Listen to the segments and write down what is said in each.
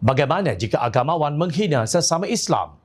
Bagaimana jika agamawan menghina sesama Islam?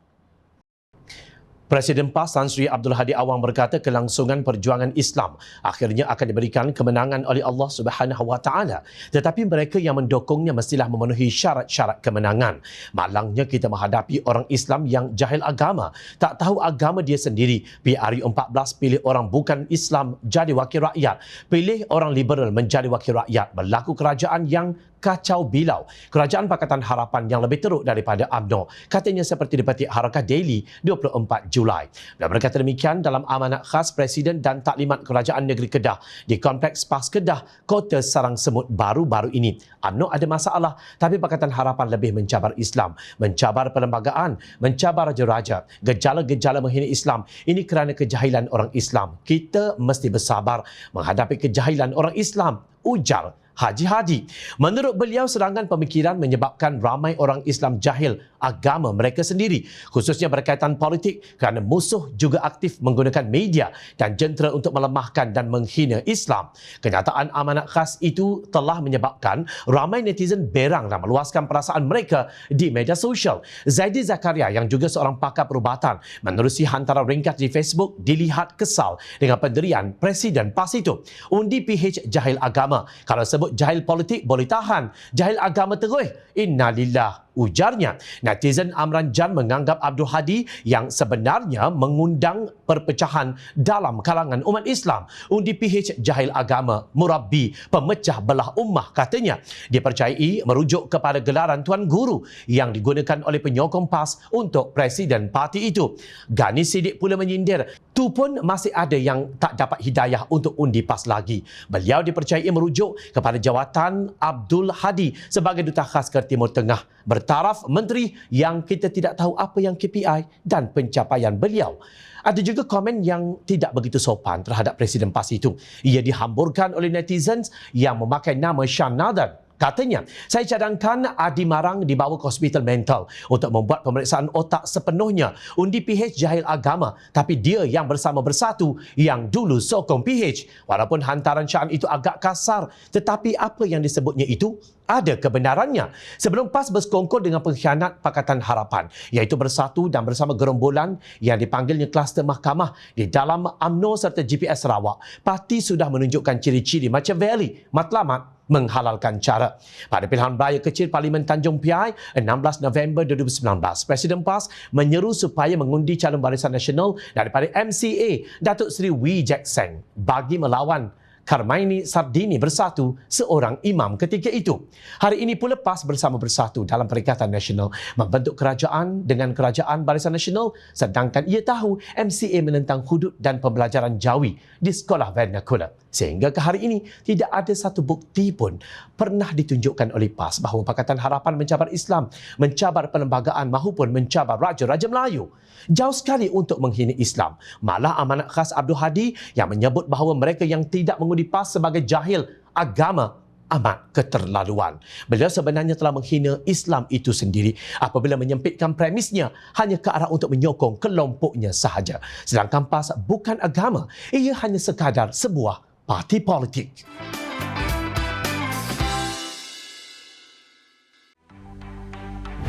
Presiden PAS Tan Sri Abdul Hadi Awang berkata kelangsungan perjuangan Islam akhirnya akan diberikan kemenangan oleh Allah Subhanahu Wa Taala, tetapi mereka yang mendukungnya mestilah memenuhi syarat-syarat kemenangan. Malangnya kita menghadapi orang Islam yang jahil agama, tak tahu agama dia sendiri. PRU 14 pilih orang bukan Islam jadi wakil rakyat, pilih orang liberal menjadi wakil rakyat. Berlaku kerajaan yang kacau bilau. Kerajaan Pakatan Harapan yang lebih teruk daripada UMNO, katanya seperti dipetik Harakah Daily 24 Julai. Beliau berkata demikian dalam amanat khas Presiden dan Taklimat Kerajaan Negeri Kedah di Kompleks PAS Kedah, Kota Sarang Semut baru-baru ini. UMNO ada masalah, tapi Pakatan Harapan lebih mencabar Islam, mencabar perlembagaan, mencabar raja-raja. Gejala-gejala menghina Islam ini kerana kejahilan orang Islam. Kita mesti bersabar menghadapi kejahilan orang Islam, ujar Haji Hadi. Menurut beliau, serangan pemikiran menyebabkan ramai orang Islam jahil agama mereka sendiri, khususnya berkaitan politik, kerana musuh juga aktif menggunakan media dan jentera untuk melemahkan dan menghina Islam. Kenyataan amanat khas itu telah menyebabkan ramai netizen berang dan meluaskan perasaan mereka di media sosial. Zaidi Zakaria yang juga seorang pakar perubatan menerusi hantaran ringkas di Facebook dilihat kesal dengan pendirian Presiden PAS itu. Undi PH jahil agama, kalau sebut jahil politik boleh tahan, jahil agama terus, innalillah, ujarnya. Netizen Amran Jan menganggap Abdul Hadi yang sebenarnya mengundang perpecahan dalam kalangan umat Islam. Undi PH jahil agama, murabbi, pemecah belah ummah, katanya. Dipercayai merujuk kepada gelaran Tuan Guru yang digunakan oleh penyokong PAS untuk Presiden parti itu. Gani Sidik pula menyindir, tu pun masih ada yang tak dapat hidayah untuk undi PAS lagi. Beliau dipercayai merujuk kepada jawatan Abdul Hadi sebagai Duta Khas ke Timur Tengah, bertaraf menteri yang kita tidak tahu apa yang KPI dan pencapaian beliau. Ada juga komen yang tidak begitu sopan terhadap Presiden PAS itu. Ia dihamburkan oleh netizen yang memakai nama Shan Nadan. Katanya, saya cadangkan Adi Marang dibawa ke hospital mental untuk membuat pemeriksaan otak sepenuhnya. Undi PH jahil agama, tapi dia yang bersama bersatu yang dulu sokong PH. Walaupun hantaran Shan itu agak kasar, tetapi apa yang disebutnya itu ada kebenarannya. Sebelum PAS bersekongkol dengan pengkhianat Pakatan Harapan, iaitu bersatu dan bersama gerombolan yang dipanggilnya kluster mahkamah di dalam UMNO serta GPS Sarawak, parti sudah menunjukkan ciri-ciri Machiavelli, matlamat menghalalkan cara. Pada pilihan raya kecil Parlimen Tanjung Piai 16 November 2019, Presiden PAS menyeru supaya mengundi calon Barisan Nasional daripada MCA Datuk Seri Wee Jack Seng bagi melawan Karmaini Sardini Bersatu, seorang imam ketika itu. Hari ini pula PAS bersama bersatu dalam Perikatan Nasional membentuk kerajaan dengan Kerajaan Barisan Nasional, sedangkan ia tahu MCA menentang hudud dan pembelajaran jawi di sekolah vernakular. Sehingga ke hari ini tidak ada satu bukti pun pernah ditunjukkan oleh PAS bahawa Pakatan Harapan mencabar Islam, mencabar perlembagaan maupun mencabar raja-raja Melayu. Jauh sekali untuk menghina Islam. Malah amanat khas Abdul Hadi yang menyebut bahawa mereka yang tidak mengundi PAS sebagai jahil agama amat keterlaluan. Beliau sebenarnya telah menghina Islam itu sendiri apabila menyempitkan premisnya hanya ke arah untuk menyokong kelompoknya sahaja. Sedangkan PAS bukan agama, ia hanya sekadar sebuah parti politik.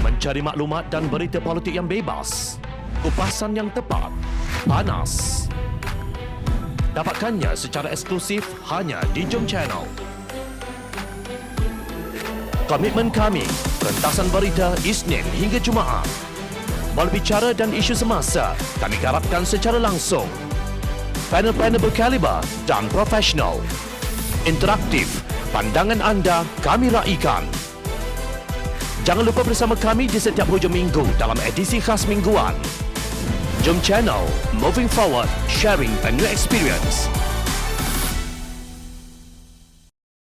Mencari maklumat dan berita politik yang bebas, kupasan yang tepat, panas. Dapatkannya secara eksklusif hanya di Jom Channel. Komitmen kami, pentasan berita Isnin hingga Jumaat. Berbicara dan isu semasa, kami garapkan secara langsung. Panel-panel berkaliber dan profesional. Interaktif, pandangan anda kami raikan. Jangan lupa bersama kami di setiap hujung minggu dalam edisi khas mingguan. Jom Channel, moving forward, sharing a new experience.